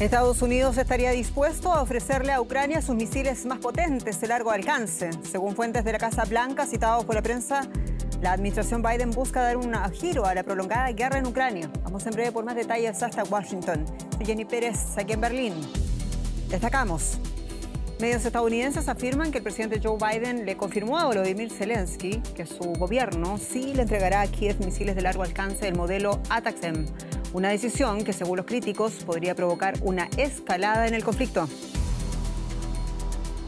Estados Unidos estaría dispuesto a ofrecerle a Ucrania sus misiles más potentes de largo alcance. Según fuentes de la Casa Blanca citados por la prensa, la administración Biden busca dar un giro a la prolongada guerra en Ucrania. Vamos en breve por más detalles hasta Washington. Soy Jenny Pérez, aquí en Berlín. Destacamos. Medios estadounidenses afirman que el presidente Joe Biden le confirmó a Volodymyr Zelensky que su gobierno sí le entregará a Kiev misiles de largo alcance del modelo ATACMS. Una decisión que, según los críticos, podría provocar una escalada en el conflicto.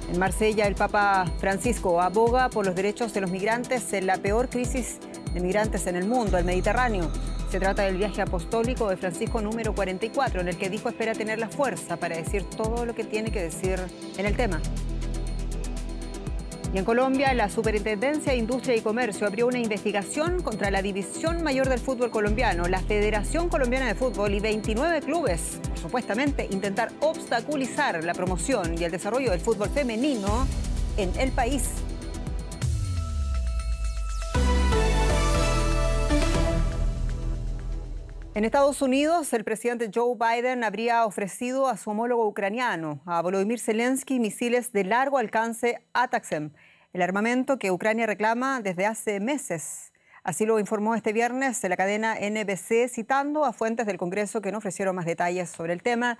En Marsella, el Papa Francisco aboga por los derechos de los migrantes en la peor crisis de migrantes en el mundo, el Mediterráneo. Se trata del viaje apostólico de Francisco número 44, en el que dijo espera tener la fuerza para decir todo lo que tiene que decir en el tema. Y en Colombia, la Superintendencia de Industria y Comercio abrió una investigación contra la División Mayor del Fútbol Colombiano, la Federación Colombiana de Fútbol y 29 clubes, por supuestamente intentar obstaculizar la promoción y el desarrollo del fútbol femenino en el país. En Estados Unidos, el presidente Joe Biden habría ofrecido a su homólogo ucraniano, a Volodymyr Zelensky, misiles de largo alcance ATACMS, el armamento que Ucrania reclama desde hace meses. Así lo informó este viernes la cadena NBC, citando a fuentes del Congreso que no ofrecieron más detalles sobre el tema.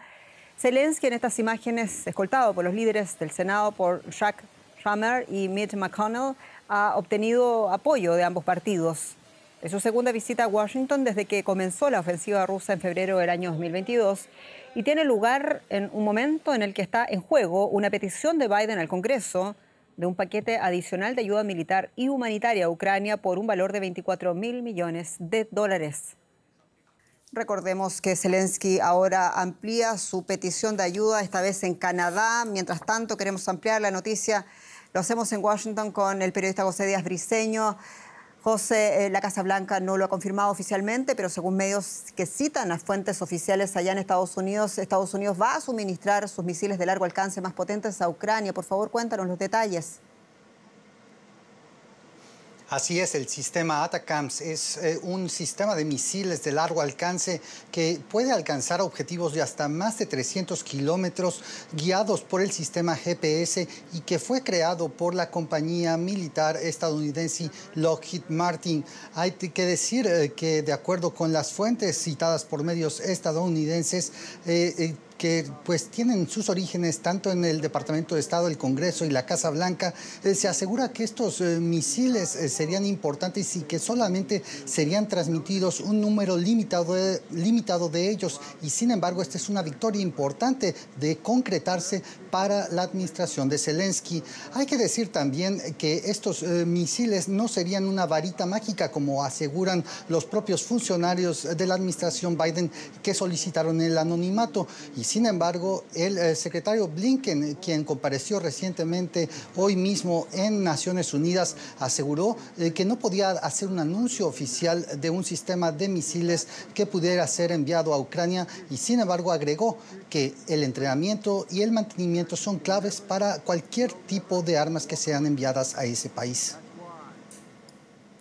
Zelensky, en estas imágenes, escoltado por los líderes del Senado, por Chuck Schumer y Mitch McConnell, ha obtenido apoyo de ambos partidos. Es su segunda visita a Washington desde que comenzó la ofensiva rusa en febrero del año 2022 y tiene lugar en un momento en el que está en juego una petición de Biden al Congreso de un paquete adicional de ayuda militar y humanitaria a Ucrania por un valor de $24.000 millones. Recordemos que Zelensky ahora amplía su petición de ayuda, esta vez en Canadá. Mientras tanto, queremos ampliar la noticia. Lo hacemos en Washington con el periodista José Díaz Briceño. José, la Casa Blanca no lo ha confirmado oficialmente, pero según medios que citan a fuentes oficiales allá en Estados Unidos va a suministrar sus misiles de largo alcance más potentes a Ucrania. Por favor, cuéntanos los detalles. Así es, el sistema ATACMS es un sistema de misiles de largo alcance que puede alcanzar objetivos de hasta más de 300 kilómetros guiados por el sistema GPS y que fue creado por la compañía militar estadounidense Lockheed Martin. Hay que decir que de acuerdo con las fuentes citadas por medios estadounidenses, que pues tienen sus orígenes tanto en el Departamento de Estado, el Congreso y la Casa Blanca, se asegura que estos misiles serían importantes y que solamente serían transmitidos un número limitado de ellos. Y sin embargo, esta es una victoria importante de concretarse para la administración de Zelensky. Hay que decir también que estos misiles no serían una varita mágica, como aseguran los propios funcionarios de la administración Biden que solicitaron el anonimato. Y sin embargo, el secretario Blinken, quien compareció recientemente hoy mismo en Naciones Unidas, aseguró que no podía hacer un anuncio oficial de un sistema de misiles que pudiera ser enviado a Ucrania y sin embargo agregó que el entrenamiento y el mantenimiento son claves para cualquier tipo de armas que sean enviadas a ese país.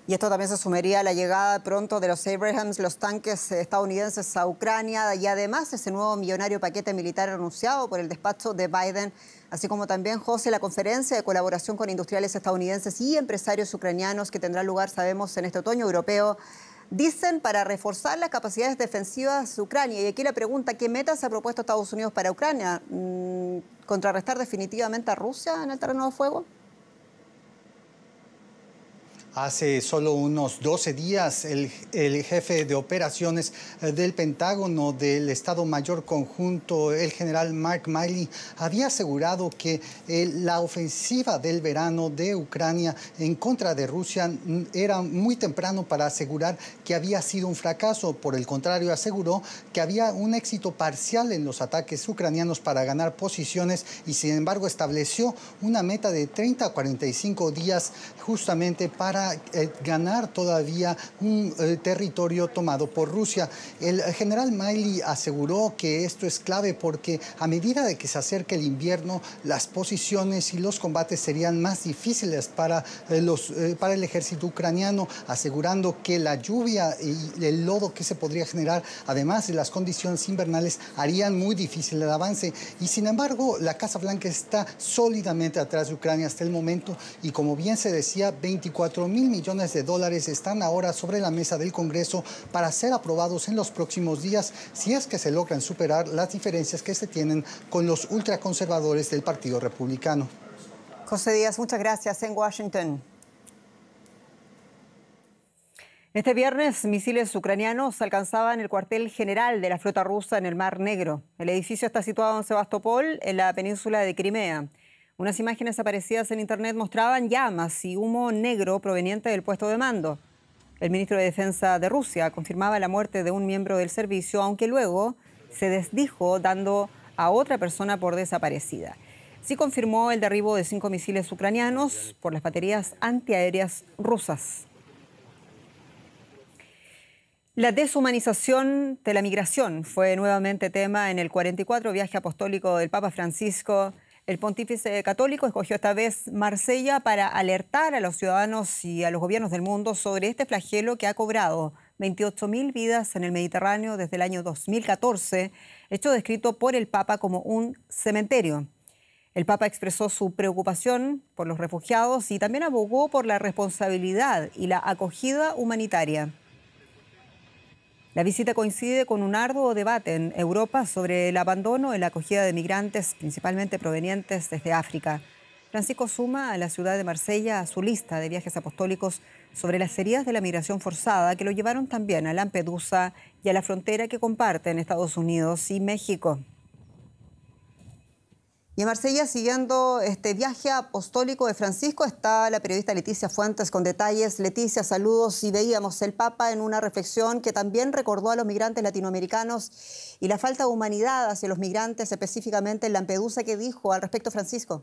Y esto también se sumaría a la llegada pronto de los Abrams, los tanques estadounidenses a Ucrania y además ese nuevo millonario paquete militar anunciado por el despacho de Biden, así como también, José, la conferencia de colaboración con industriales estadounidenses y empresarios ucranianos que tendrá lugar, sabemos, en este otoño europeo. Dicen para reforzar las capacidades defensivas de Ucrania. Y aquí la pregunta, ¿qué metas ha propuesto Estados Unidos para Ucrania? ¿Contrarrestar definitivamente a Rusia en el terreno de fuego? Hace solo unos 12 días, el jefe de operaciones del Pentágono del Estado Mayor Conjunto, el general Mark Milley, había asegurado que la ofensiva del verano de Ucrania en contra de Rusia era muy temprano para asegurar que había sido un fracaso. Por el contrario, aseguró que había un éxito parcial en los ataques ucranianos para ganar posiciones y, sin embargo, estableció una meta de 30 a 45 días justamente para para ganar todavía un territorio tomado por Rusia. El general Milley aseguró que esto es clave porque a medida de que se acerca el invierno, las posiciones y los combates serían más difíciles para el ejército ucraniano, asegurando que la lluvia y el lodo que se podría generar, además de las condiciones invernales, harían muy difícil el avance. Y sin embargo, la Casa Blanca está sólidamente atrás de Ucrania hasta el momento y, como bien se decía, 24.000 millones de dólares están ahora sobre la mesa del Congreso para ser aprobados en los próximos días si es que se logran superar las diferencias que se tienen con los ultraconservadores del Partido Republicano. José Díaz, muchas gracias en Washington. Este viernes, misiles ucranianos alcanzaban el cuartel general de la flota rusa en el Mar Negro. El edificio está situado en Sebastopol, en la península de Crimea. Unas imágenes aparecidas en internet mostraban llamas y humo negro proveniente del puesto de mando. El ministro de Defensa de Rusia confirmaba la muerte de un miembro del servicio, aunque luego se desdijo dando a otra persona por desaparecida. Sí confirmó el derribo de 5 misiles ucranianos por las baterías antiaéreas rusas. La deshumanización de la migración fue nuevamente tema en el 44 viaje apostólico del Papa Francisco. El pontífice católico escogió esta vez Marsella para alertar a los ciudadanos y a los gobiernos del mundo sobre este flagelo que ha cobrado 28.000 vidas en el Mediterráneo desde el año 2014, hecho descrito por el Papa como un cementerio. El Papa expresó su preocupación por los refugiados y también abogó por la responsabilidad y la acogida humanitaria. La visita coincide con un arduo debate en Europa sobre el abandono y la acogida de migrantes, principalmente provenientes desde África. Francisco suma a la ciudad de Marsella a su lista de viajes apostólicos sobre las heridas de la migración forzada que lo llevaron también a Lampedusa y a la frontera que comparten Estados Unidos y México. Y en Marsella, siguiendo este viaje apostólico de Francisco, está la periodista Leticia Fuentes con detalles. Leticia, saludos. Y veíamos el Papa en una reflexión que también recordó a los migrantes latinoamericanos y la falta de humanidad hacia los migrantes, específicamente en Lampedusa. ¿Qué dijo al respecto Francisco?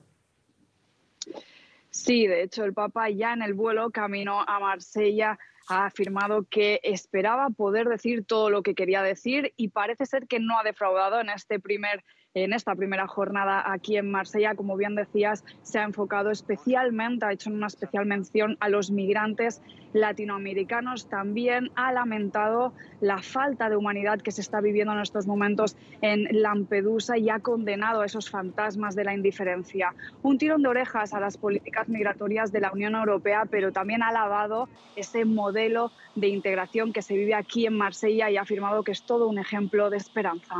Sí, de hecho, el Papa ya en el vuelo camino a Marsella ha afirmado que esperaba poder decir todo lo que quería decir y parece ser que no ha defraudado en esta primera jornada aquí en Marsella. Como bien decías, se ha enfocado especialmente, ha hecho una especial mención a los migrantes latinoamericanos. También ha lamentado la falta de humanidad que se está viviendo en estos momentos en Lampedusa y ha condenado a esos fantasmas de la indiferencia. Un tirón de orejas a las políticas migratorias de la Unión Europea, pero también ha alabado ese modelo de integración que se vive aquí en Marsella y ha afirmado que es todo un ejemplo de esperanza.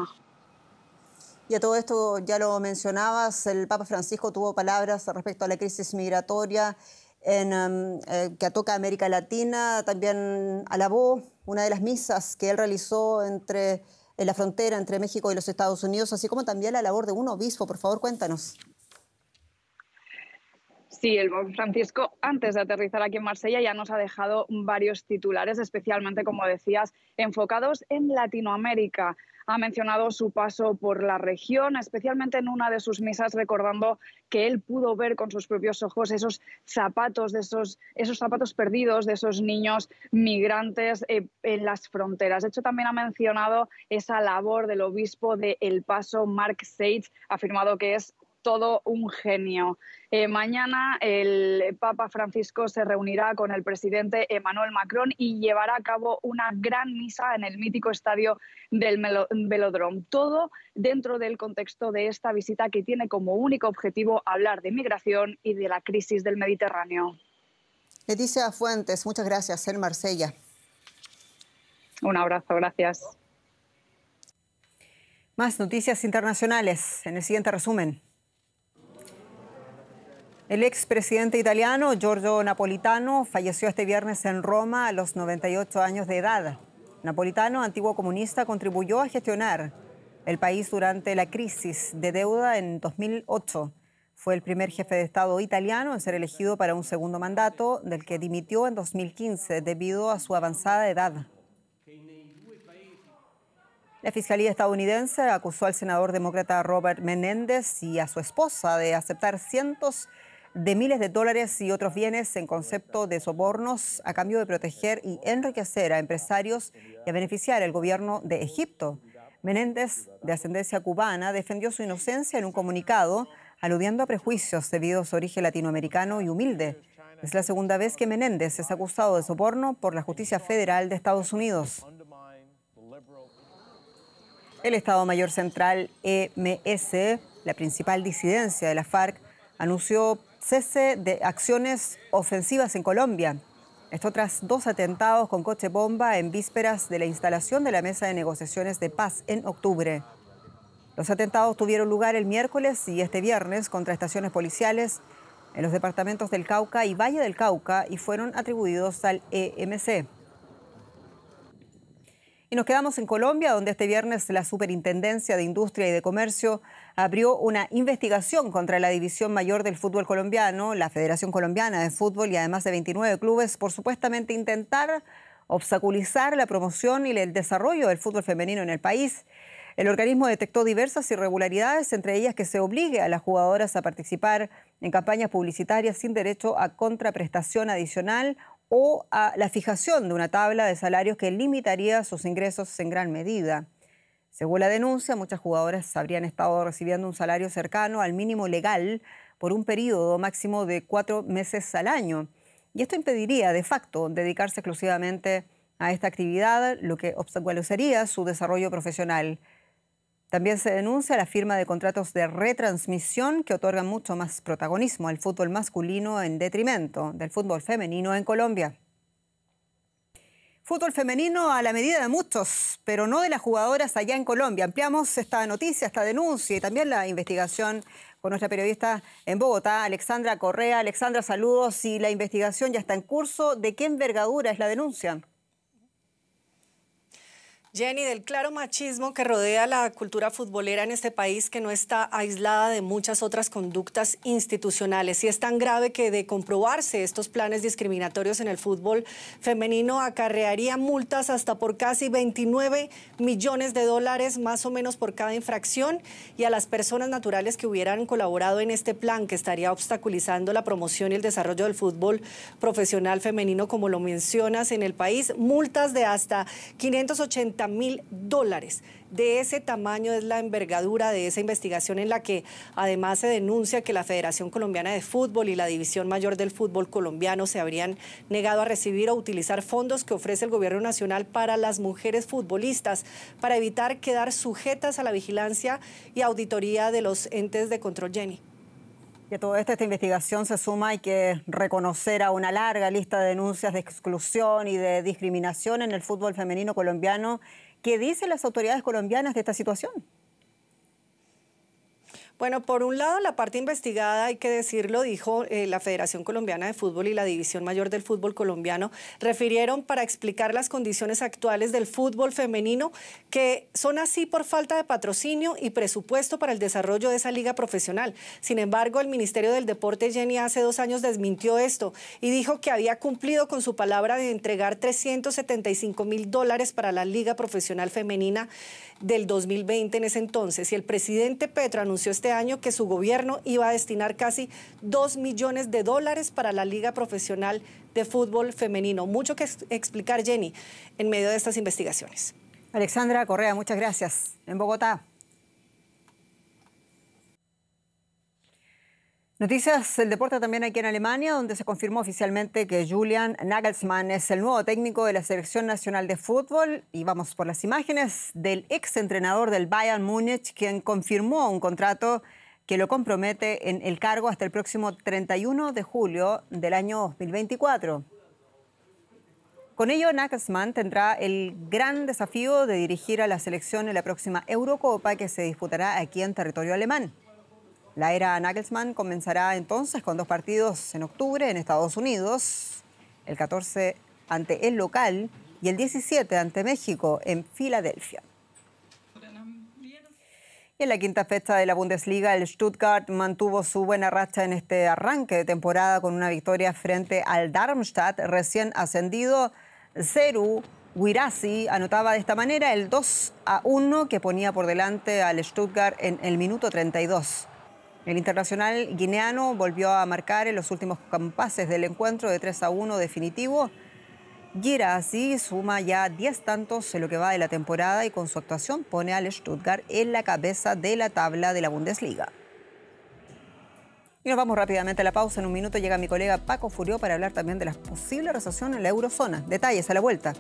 Y a todo esto, ya lo mencionabas, el Papa Francisco tuvo palabras respecto a la crisis migratoria que toca América Latina. También alabó una de las misas que él realizó en la frontera entre México y los Estados Unidos, así como también la labor de un obispo. Por favor, cuéntanos. Sí, el Papa Francisco, antes de aterrizar aquí en Marsella, ya nos ha dejado varios titulares, especialmente, como decías, enfocados en Latinoamérica. Ha mencionado su paso por la región, especialmente en una de sus misas, recordando que él pudo ver con sus propios ojos esos zapatos, esos zapatos perdidos de esos niños migrantes en las fronteras. De hecho, también ha mencionado esa labor del obispo de El Paso, Mark Sage, ha afirmado que es todo un genio. Mañana el Papa Francisco se reunirá con el presidente Emmanuel Macron y llevará a cabo una gran misa en el mítico estadio del Velódromo. Todo dentro del contexto de esta visita que tiene como único objetivo hablar de migración y de la crisis del Mediterráneo. Leticia Fuentes, muchas gracias en Marsella. Un abrazo, gracias. Más noticias internacionales en el siguiente resumen. El expresidente italiano Giorgio Napolitano falleció este viernes en Roma a los 98 años de edad. Napolitano, antiguo comunista, contribuyó a gestionar el país durante la crisis de deuda en 2008. Fue el primer jefe de Estado italiano en ser elegido para un segundo mandato, del que dimitió en 2015 debido a su avanzada edad. La Fiscalía estadounidense acusó al senador demócrata Robert Menéndez y a su esposa de aceptar cientos de miles de dólares y otros bienes en concepto de sobornos a cambio de proteger y enriquecer a empresarios y a beneficiar al gobierno de Egipto. Menéndez, de ascendencia cubana, defendió su inocencia en un comunicado, aludiendo a prejuicios debido a su origen latinoamericano y humilde. Es la segunda vez que Menéndez es acusado de soborno por la Justicia Federal de Estados Unidos. El Estado Mayor Central, EMS, la principal disidencia de la FARC, anunció cese de acciones ofensivas en Colombia. Esto tras 2 atentados con coche bomba en vísperas de la instalación de la mesa de negociaciones de paz en octubre. Los atentados tuvieron lugar el miércoles y este viernes contra estaciones policiales en los departamentos del Cauca y Valle del Cauca y fueron atribuidos al EMC. Y nos quedamos en Colombia, donde este viernes la Superintendencia de Industria y de Comercio abrió una investigación contra la División Mayor del Fútbol Colombiano, la Federación Colombiana de Fútbol y además de 29 clubes por supuestamente intentar obstaculizar la promoción y el desarrollo del fútbol femenino en el país. El organismo detectó diversas irregularidades, entre ellas que se obligue a las jugadoras a participar en campañas publicitarias sin derecho a contraprestación adicional o a la fijación de una tabla de salarios que limitaría sus ingresos en gran medida. Según la denuncia, muchas jugadoras habrían estado recibiendo un salario cercano al mínimo legal por un periodo máximo de 4 meses al año. Y esto impediría, de facto, dedicarse exclusivamente a esta actividad, lo que obstaculizaría su desarrollo profesional. También se denuncia la firma de contratos de retransmisión que otorgan mucho más protagonismo al fútbol masculino en detrimento del fútbol femenino en Colombia. Fútbol femenino a la medida de muchos, pero no de las jugadoras allá en Colombia. Ampliamos esta noticia, esta denuncia y también la investigación con nuestra periodista en Bogotá, Alexandra Correa. Alexandra, saludos. Y la investigación ya está en curso. ¿De qué envergadura es la denuncia? Jenny, del claro machismo que rodea la cultura futbolera en este país, que no está aislada de muchas otras conductas institucionales. Y es tan grave que, de comprobarse estos planes discriminatorios en el fútbol femenino, acarrearía multas hasta por casi 29 millones de dólares, más o menos por cada infracción, y a las personas naturales que hubieran colaborado en este plan, que estaría obstaculizando la promoción y el desarrollo del fútbol profesional femenino, como lo mencionas, en el país, multas de hasta 580.000 dólares. De ese tamaño es la envergadura de esa investigación, en la que además se denuncia que la Federación Colombiana de Fútbol y la División Mayor del Fútbol Colombiano se habrían negado a recibir o utilizar fondos que ofrece el Gobierno Nacional para las mujeres futbolistas, para evitar quedar sujetas a la vigilancia y auditoría de los entes de control. Jenny. Y a todo esto, esta investigación se suma, hay que reconocer, a una larga lista de denuncias de exclusión y de discriminación en el fútbol femenino colombiano. ¿Qué dicen las autoridades colombianas de esta situación? Bueno, por un lado, la parte investigada, hay que decirlo, dijo la Federación Colombiana de Fútbol y la División Mayor del Fútbol Colombiano, refirieron para explicar las condiciones actuales del fútbol femenino, que son así por falta de patrocinio y presupuesto para el desarrollo de esa liga profesional. Sin embargo, el Ministerio del Deporte, Jenny, hace 2 años desmintió esto y dijo que había cumplido con su palabra de entregar 375.000 dólares para la liga profesional femenina del 2020 en ese entonces. Y el presidente Petro anunció este año que su gobierno iba a destinar casi 2 millones de dólares para la Liga Profesional de Fútbol Femenino. Mucho que explicar, Jenny, en medio de estas investigaciones. Alexandra Correa, muchas gracias. En Bogotá. Noticias del deporte también aquí en Alemania, donde se confirmó oficialmente que Julian Nagelsmann es el nuevo técnico de la Selección Nacional de Fútbol. Y vamos por las imágenes del exentrenador del Bayern Múnich, quien confirmó un contrato que lo compromete en el cargo hasta el próximo 31 de julio del año 2024. Con ello, Nagelsmann tendrá el gran desafío de dirigir a la selección en la próxima Eurocopa, que se disputará aquí en territorio alemán. La era Nagelsmann comenzará entonces con 2 partidos en octubre en Estados Unidos, el 14 ante el local y el 17 ante México en Filadelfia. Y en la 5ª fecha de la Bundesliga, el Stuttgart mantuvo su buena racha en este arranque de temporada con una victoria frente al Darmstadt, recién ascendido. Serhou Guirassy anotaba de esta manera el 2-1 que ponía por delante al Stuttgart en el minuto 32. El internacional guineano volvió a marcar en los últimos compases del encuentro de 3-1 definitivo. Guirassy suma ya 10 tantos en lo que va de la temporada y con su actuación pone al Stuttgart en la cabeza de la tabla de la Bundesliga. Y nos vamos rápidamente a la pausa. En un minuto llega mi colega Paco Furió para hablar también de la posible recesión en la eurozona. Detalles a la vuelta.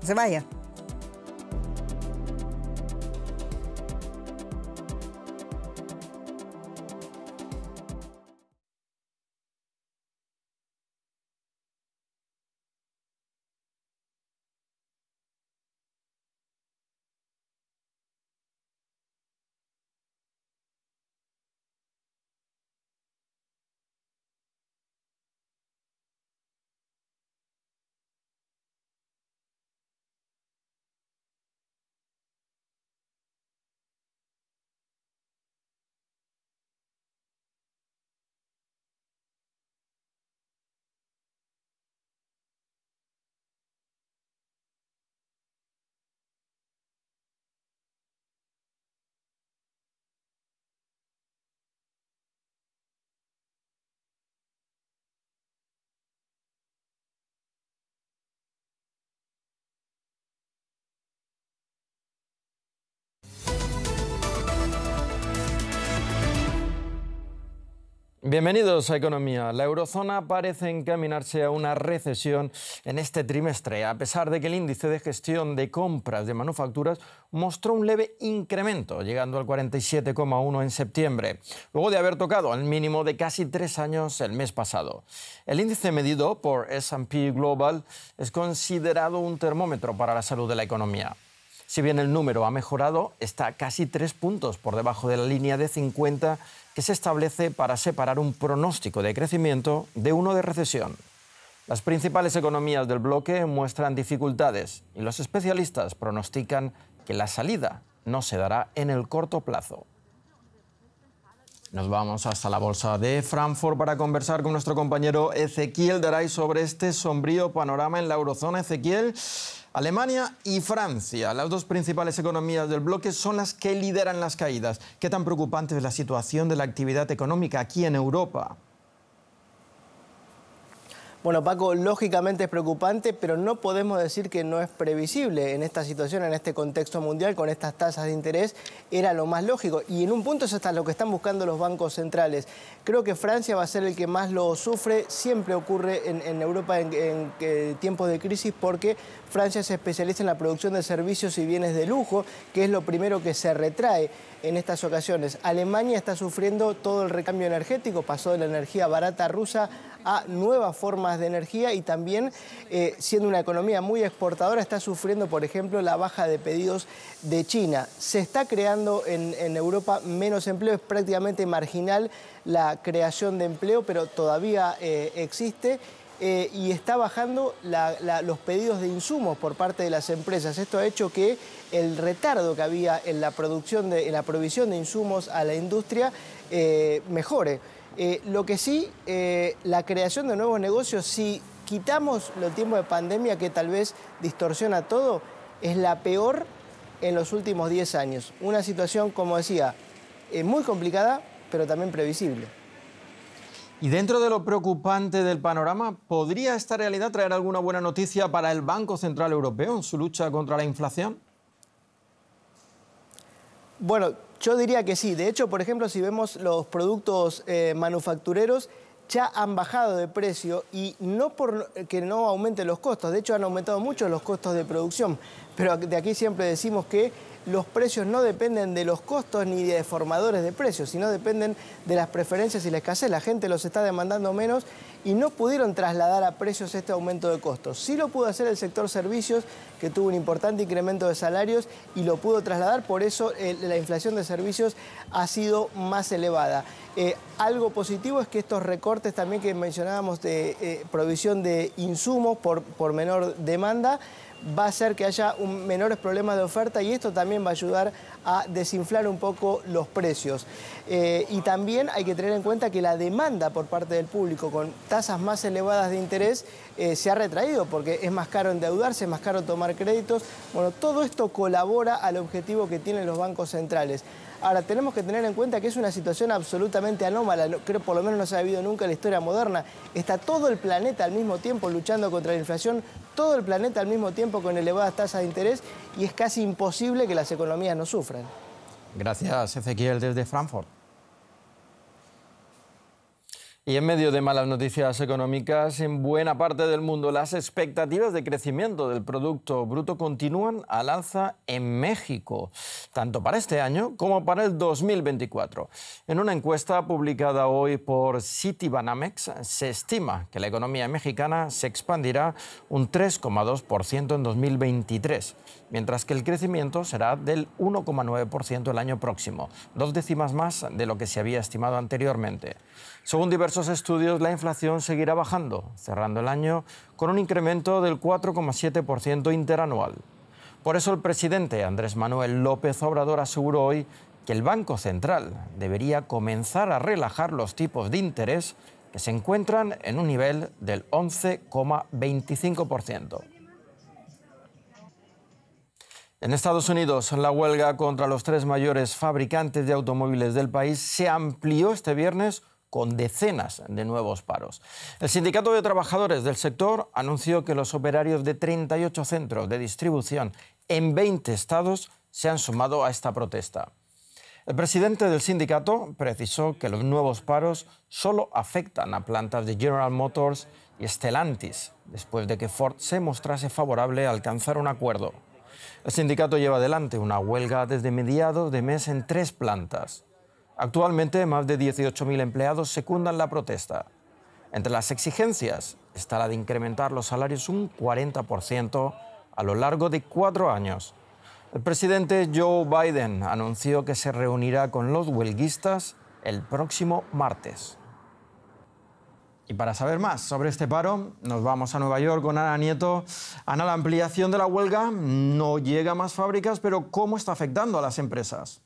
No se vaya. Bienvenidos a Economía. La eurozona parece encaminarse a una recesión en este trimestre, a pesar de que el índice de gestión de compras de manufacturas mostró un leve incremento, llegando al 47,1 en septiembre, luego de haber tocado el mínimo de casi 3 años el mes pasado. El índice medido por S&P Global es considerado un termómetro para la salud de la economía. Si bien el número ha mejorado, está casi 3 puntos por debajo de la línea de 50 que se establece para separar un pronóstico de crecimiento de uno de recesión. Las principales economías del bloque muestran dificultades y los especialistas pronostican que la salida no se dará en el corto plazo. Nos vamos hasta la bolsa de Frankfurt para conversar con nuestro compañero Ezequiel Garay sobre este sombrío panorama en la eurozona. Ezequiel, Alemania y Francia, las dos principales economías del bloque, son las que lideran las caídas. ¿Qué tan preocupante es la situación de la actividad económica aquí en Europa? Bueno, Paco, lógicamente es preocupante, pero no podemos decir que no es previsible en esta situación, en este contexto mundial, con estas tasas de interés, era lo más lógico. Y en un punto es hasta lo que están buscando los bancos centrales. Creo que Francia va a ser el que más lo sufre, siempre ocurre en Europa en tiempos de crisis, porque Francia se especializa en la producción de servicios y bienes de lujo, que es lo primero que se retrae en estas ocasiones. Alemania está sufriendo todo el recambio energético, pasó de la energía barata rusa a nuevas formas de energía y también, siendo una economía muy exportadora, está sufriendo, por ejemplo, la baja de pedidos de China. Se está creando en Europa menos empleo, es prácticamente marginal la creación de empleo, pero todavía existe. Y está bajando los pedidos de insumos por parte de las empresas. Esto ha hecho que el retardo que había en la provisión de insumos a la industria mejore. Lo que sí, la creación de nuevos negocios, si quitamos el tiempo de pandemia que tal vez distorsiona todo, es la peor en los últimos 10 años. Una situación, como decía, muy complicada, pero también previsible. Y dentro de lo preocupante del panorama, ¿podría esta realidad traer alguna buena noticia para el Banco Central Europeo en su lucha contra la inflación? Bueno, yo diría que sí. De hecho, por ejemplo, si vemos los productos manufactureros, ya han bajado de precio y no porque no aumenten los costos. De hecho, han aumentado mucho los costos de producción. Pero de aquí siempre decimos que los precios no dependen de los costos ni de formadores de precios, sino dependen de las preferencias y la escasez. La gente los está demandando menos y no pudieron trasladar a precios este aumento de costos. Sí lo pudo hacer el sector servicios, que tuvo un importante incremento de salarios y lo pudo trasladar, por eso la inflación de servicios ha sido más elevada. Algo positivo es que estos recortes también que mencionábamos de provisión de insumos por menor demanda va a hacer que haya menores problemas de oferta y esto también va a ayudar a desinflar un poco los precios. Y también hay que tener en cuenta que la demanda por parte del público con tasas más elevadas de interés se ha retraído porque es más caro endeudarse, es más caro tomar créditos. Bueno, todo esto colabora al objetivo que tienen los bancos centrales. Ahora, tenemos que tener en cuenta que es una situación absolutamente anómala, creo por lo menos no se ha vivido nunca en la historia moderna. Está todo el planeta al mismo tiempo luchando contra la inflación, todo el planeta al mismo tiempo con elevadas tasas de interés y es casi imposible que las economías no sufran. Gracias, Ezequiel, desde Frankfurt. Y en medio de malas noticias económicas, en buena parte del mundo las expectativas de crecimiento del Producto Bruto continúan al alza en México, tanto para este año como para el 2024. En una encuesta publicada hoy por Citibanamex, se estima que la economía mexicana se expandirá un 3,2% en 2023, mientras que el crecimiento será del 1,9% el año próximo, 2 décimas más de lo que se había estimado anteriormente. Según diversos estudios, la inflación seguirá bajando, cerrando el año con un incremento del 4,7% interanual. Por eso el presidente Andrés Manuel López Obrador aseguró hoy que el Banco Central debería comenzar a relajar los tipos de interés que se encuentran en un nivel del 11,25%. En Estados Unidos, la huelga contra los 3 mayores fabricantes de automóviles del país se amplió este viernes con decenas de nuevos paros. El Sindicato de Trabajadores del sector anunció que los operarios de 38 centros de distribución en 20 estados se han sumado a esta protesta. El presidente del sindicato precisó que los nuevos paros solo afectan a plantas de General Motors y Stellantis, después de que Ford se mostrase favorable a alcanzar un acuerdo. El sindicato lleva adelante una huelga desde mediados de mes en 3 plantas. Actualmente, más de 18.000 empleados secundan la protesta. Entre las exigencias está la de incrementar los salarios un 40% a lo largo de 4 años. El presidente Joe Biden anunció que se reunirá con los huelguistas el próximo martes. Y para saber más sobre este paro, nos vamos a Nueva York con Ana Nieto. Ana, la ampliación de la huelga no llega a más fábricas, pero ¿cómo está afectando a las empresas?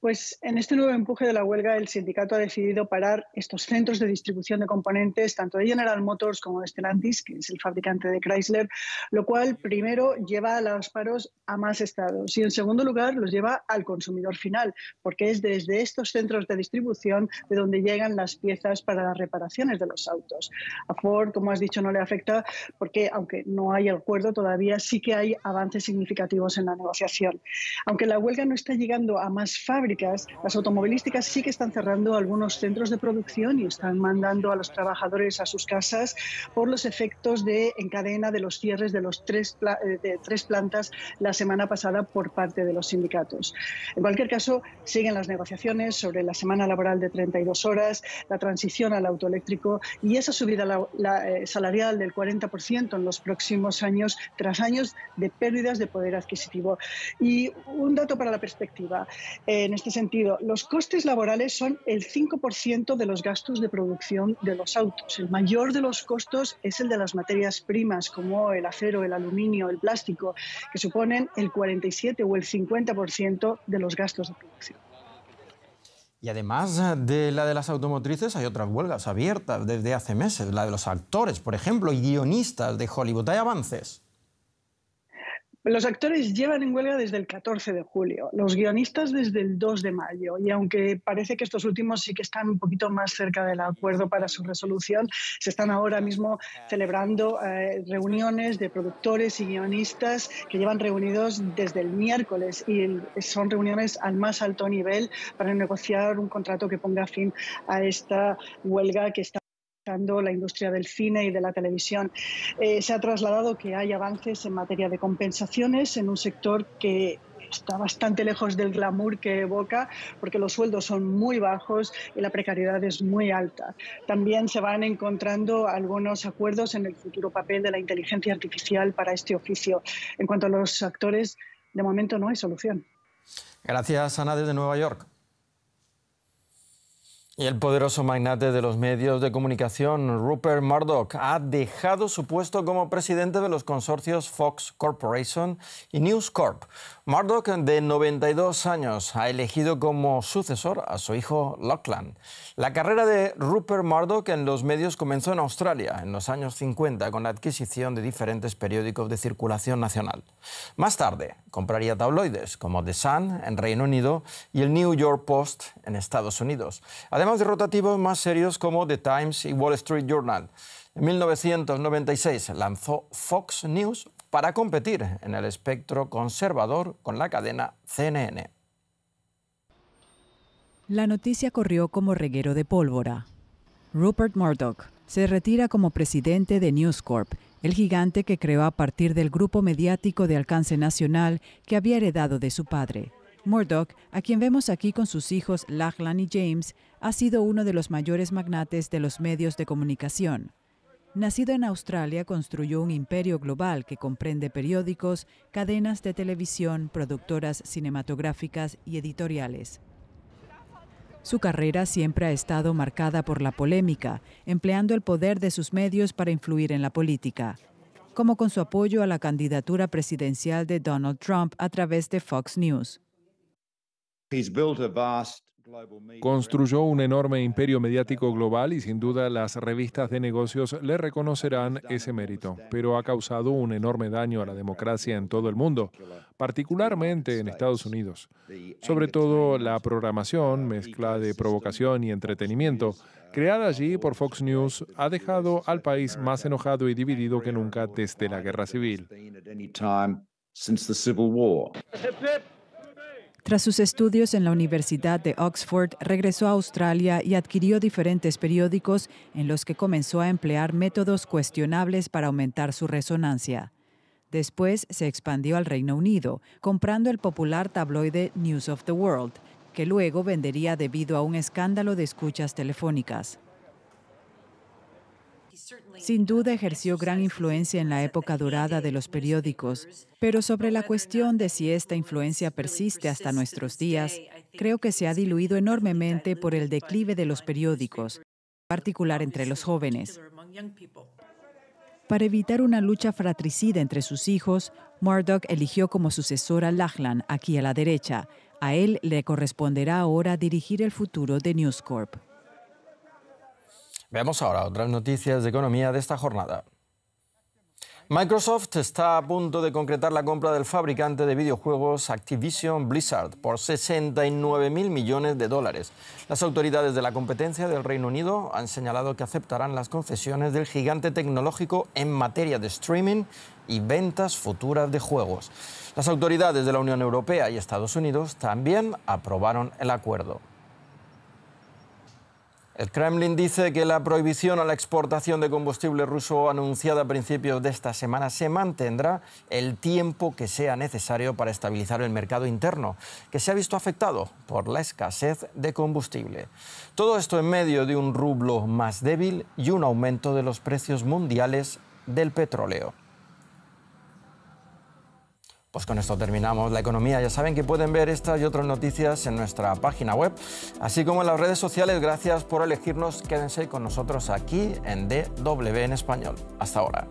Pues en este nuevo empuje de la huelga, el sindicato ha decidido parar estos centros de distribución de componentes, tanto de General Motors como de Stellantis, que es el fabricante de Chrysler, lo cual primero lleva a los paros a más estados y en segundo lugar los lleva al consumidor final, porque es desde estos centros de distribución de donde llegan las piezas para las reparaciones de los autos. A Ford, como has dicho, no le afecta porque, aunque no hay acuerdo todavía, sí que hay avances significativos en la negociación. Aunque la huelga no está llegando a más fábricas, las automovilísticas sí que están cerrando algunos centros de producción y están mandando a los trabajadores a sus casas por los efectos en cadena de los cierres de los 3 plantas la semana pasada por parte de los sindicatos. En cualquier caso, siguen las negociaciones sobre la semana laboral de 32 horas, la transición al auto eléctrico y esa subida salarial del 40% en los próximos años, tras años de pérdidas de poder adquisitivo. Y un dato para la perspectiva. En este sentido, los costes laborales son el 5% de los gastos de producción de los autos. El mayor de los costos es el de las materias primas, como el acero, el aluminio, el plástico, que suponen el 47 o el 50% de los gastos de producción. Y además de la de las automotrices, hay otras huelgas abiertas desde hace meses, la de los actores, por ejemplo, y guionistas de Hollywood. ¿Hay avances? Los actores llevan en huelga desde el 14 de julio, los guionistas desde el 2 de mayo y aunque parece que estos últimos sí que están un poquito más cerca del acuerdo para su resolución, se están ahora mismo celebrando reuniones de productores y guionistas que llevan reunidos desde el miércoles y son reuniones al más alto nivel para negociar un contrato que ponga fin a esta huelga que está la industria del cine y de la televisión. Se ha trasladado que hay avances en materia de compensaciones en un sector que está bastante lejos del glamour que evoca porque los sueldos son muy bajos y la precariedad es muy alta. También se van encontrando algunos acuerdos en el futuro papel de la inteligencia artificial para este oficio. En cuanto a los actores, de momento no hay solución. Gracias, Ana, desde Nueva York. Y el poderoso magnate de los medios de comunicación, Rupert Murdoch, ha dejado su puesto como presidente de los consorcios Fox Corporation y News Corp. Murdoch, de 92 años, ha elegido como sucesor a su hijo Lachlan. La carrera de Rupert Murdoch en los medios comenzó en Australia en los años 50 con la adquisición de diferentes periódicos de circulación nacional. Más tarde, compraría tabloides como The Sun en Reino Unido y el New York Post en Estados Unidos, además de rotativos más serios como The Times y Wall Street Journal. En 1996 lanzó Fox News para competir en el espectro conservador con la cadena CNN. La noticia corrió como reguero de pólvora. Rupert Murdoch se retira como presidente de News Corp, el gigante que creó a partir del grupo mediático de alcance nacional que había heredado de su padre. Murdoch, a quien vemos aquí con sus hijos Lachlan y James, ha sido uno de los mayores magnates de los medios de comunicación. Nacido en Australia, construyó un imperio global que comprende periódicos, cadenas de televisión, productoras cinematográficas y editoriales. Su carrera siempre ha estado marcada por la polémica, empleando el poder de sus medios para influir en la política, como con su apoyo a la candidatura presidencial de Donald Trump a través de Fox News. Construyó un enorme imperio mediático global y sin duda las revistas de negocios le reconocerán ese mérito, pero ha causado un enorme daño a la democracia en todo el mundo, particularmente en Estados Unidos. Sobre todo la programación, mezcla de provocación y entretenimiento, creada allí por Fox News, ha dejado al país más enojado y dividido que nunca desde la Guerra Civil. Tras sus estudios en la Universidad de Oxford, regresó a Australia y adquirió diferentes periódicos en los que comenzó a emplear métodos cuestionables para aumentar su resonancia. Después se expandió al Reino Unido, comprando el popular tabloide News of the World, que luego vendería debido a un escándalo de escuchas telefónicas. Sin duda ejerció gran influencia en la época dorada de los periódicos, pero sobre la cuestión de si esta influencia persiste hasta nuestros días, creo que se ha diluido enormemente por el declive de los periódicos, en particular entre los jóvenes. Para evitar una lucha fratricida entre sus hijos, Murdoch eligió como sucesor a Lachlan, aquí a la derecha. A él le corresponderá ahora dirigir el futuro de News Corp. Veamos ahora otras noticias de economía de esta jornada. Microsoft está a punto de concretar la compra del fabricante de videojuegos Activision Blizzard por 69.000 millones de dólares. Las autoridades de la competencia del Reino Unido han señalado que aceptarán las concesiones del gigante tecnológico en materia de streaming y ventas futuras de juegos. Las autoridades de la Unión Europea y Estados Unidos también aprobaron el acuerdo. El Kremlin dice que la prohibición a la exportación de combustible ruso anunciada a principios de esta semana se mantendrá el tiempo que sea necesario para estabilizar el mercado interno, que se ha visto afectado por la escasez de combustible. Todo esto en medio de un rublo más débil y un aumento de los precios mundiales del petróleo. Pues con esto terminamos la economía. Ya saben que pueden ver estas y otras noticias en nuestra página web, así como en las redes sociales. Gracias por elegirnos. Quédense con nosotros aquí en DW en Español. Hasta ahora.